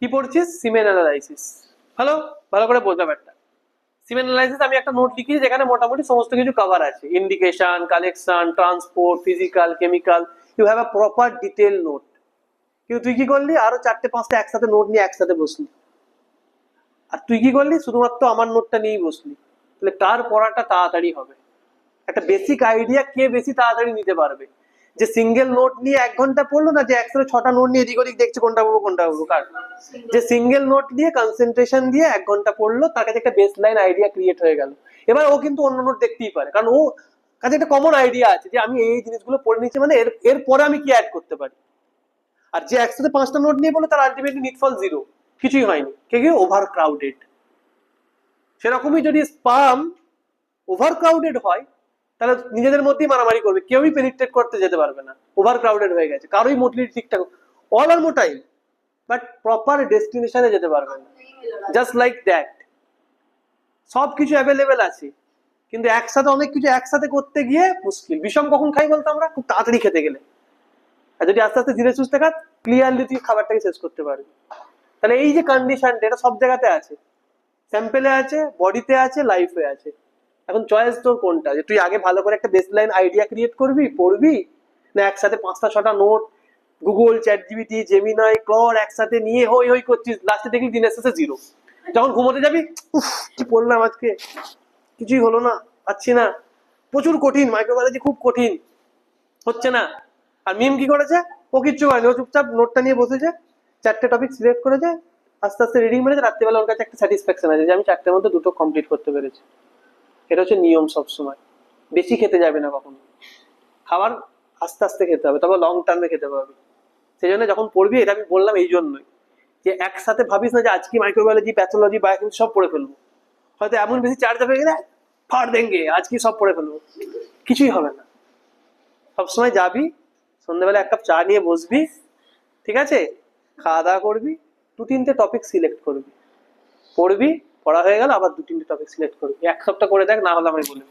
কি পড়ছিস? সিমেন অ্যানালাইসিস। ভালো ভালো করে বোঝ ব্যাপারটা। সিমেন অ্যানালাইসিস আমি একটা নোট লিখি যেখানে মোটামুটি সমস্ত কিছু কভার আছে, indication, collection, transport, physical, chemical, you have a proper detail note. কিন্তু তুই কি করলি, আরো 4-5টা একসাথে নোট নিয়ে একসাথে বসলি। আর তুই কি করলি, শুধুমাত্র আমার নোটটা নিয়েই বসলি। তাহলে কার পড়াটা তাড়াতাড়ি হবে? একটা বেসিক আইডিয়া কে বেশি তাড়াতাড়ি নিতে পারবে? যে সিঙ্গেল নোট নিয়ে 1 ঘন্টা পড়লো, না যে একসাথে 6টা নোট নিয়ে এদিক ওদিক দেখছে কোনটা পড়বো কোনটা পড়বো? কার? যে সিঙ্গেল নোট দিয়ে কনসেন্ট্রেশন দিয়ে 1 ঘন্টা পড়লো, তার কাছে একটা বেস লাইন আইডিয়া ক্রিয়েট হয়ে গেল। এবার ও কিন্তু অন্য নোট দেখতেই পারে, কারণ ও কাছে একটা কমন আইডিয়া আছে যে আমি এই জিনিসগুলো পড়ে নিচ্ছি, মানে এর পরে আমি কি অ্যাড করতে পারি। আর যে একসাথে 5টা নোট নিয়ে বলে তার আলটিমেটলি নিটফল 0, কিছুই হয়নি। কে কি? Over crowded. সেরকমই যদি স্পাম ওভার ক্রাউডেড হয়, তাহলে নিজেদের মধ্যেই মারামারি করবে, কেউই পেনিট্রেট করতে যেতে পারবে না। ওভার ক্রাউডেড হয়ে গেছে, কারোই মোটিলিটি ঠিকঠাক, all are motile, but proper ডেস্টিনেশনে যেতে পারবে না। জাস্ট লাইক দ্যাট, সবকিছু অ্যাভেলেবেল আছে, কিন্তু একসাথে অনেক কিছু একসাথে করতে গিয়ে মুশকিল। বিষম কখন খাই বলতো আমরা? খুব তাড়াতাড়ি খেতে গেলে। আর যদি আস্তে আস্তে ধীরে সুস্থে খাত, ক্লিয়ারলি তুই খাবারটাকে শেষ করতে পারবি। তাহলে এই যে কন্ডিশনটা, এটা সব জায়গাতে আছে, স্যাম্পেলে আছে, বডিতে আছে, লাইফে আছে। এখন চয়েস তোর কোনটা, যে তুই আগে ভালো করে একটা বেসলাইন আইডিয়া ক্রিয়েট করবি, পড়বি, না একসাথে 5টা-6টা note Google, chat GPT, Gemini, Claude একসাথে নিয়ে হই হই করছিস, লাস্টে দেখলি দিনের শেষে 0। যখন ঘুমোতে যাবি, উফ কি পড়লাম আজকে, কিছুই হলো না, পাচ্ছি না, প্রচুর কঠিন, মাইক্রোবায়োলজি খুব কঠিন, হচ্ছে না। আর মিম কি করেছে? ও কিচ্ছু করেনি, ও চুপচাপ নোটটা নিয়ে বসেছে, 4টে টপিক সিলেক্ট করেছে, আস্তে আস্তে রিডিং মেরেছে, রাত্রিবেলা ওর কাছে একটা স্যাটিসফ্যাকশন আছে যে আমি 4টের মধ্যে 2টো কমপ্লিট করতে পেরেছি। এটা হচ্ছে নিয়ম। সবসময় বেশি খেতে যাবে না কখনো, খাবার আস্তে আস্তে খেতে হবে, তবে লং টার্মে খেতে পারবে। সেই জন্য যখন পড়বি, এটা আমি বললাম এই জন্যই, যে একসাথে ভাবিস না যে আজকে মাইক্রোবায়োলজি, প্যাথোলজি, বায়োকেমিস্ট্রি সব পড়ে ফেলবো, হয়তো এমন বেশি চার্জ হয়ে গেলে ফাড় দেঙ্গে আজকে সব পড়ে ফেলবো, কিছুই হবে না। সবসময় যাবি, সন্ধ্যাবেলা 1 কাপ চা নিয়ে বসবি, ঠিক আছে, খাওয়া দাওয়া করবি, 2-3টে টপিক সিলেক্ট করবি, পড়বি, পড়া হয়ে গেল, আবার 2-3টে টপিক সিলেক্ট করবি। 1 সপ্তাহ করে দেখ, না হলে আমি বলবি।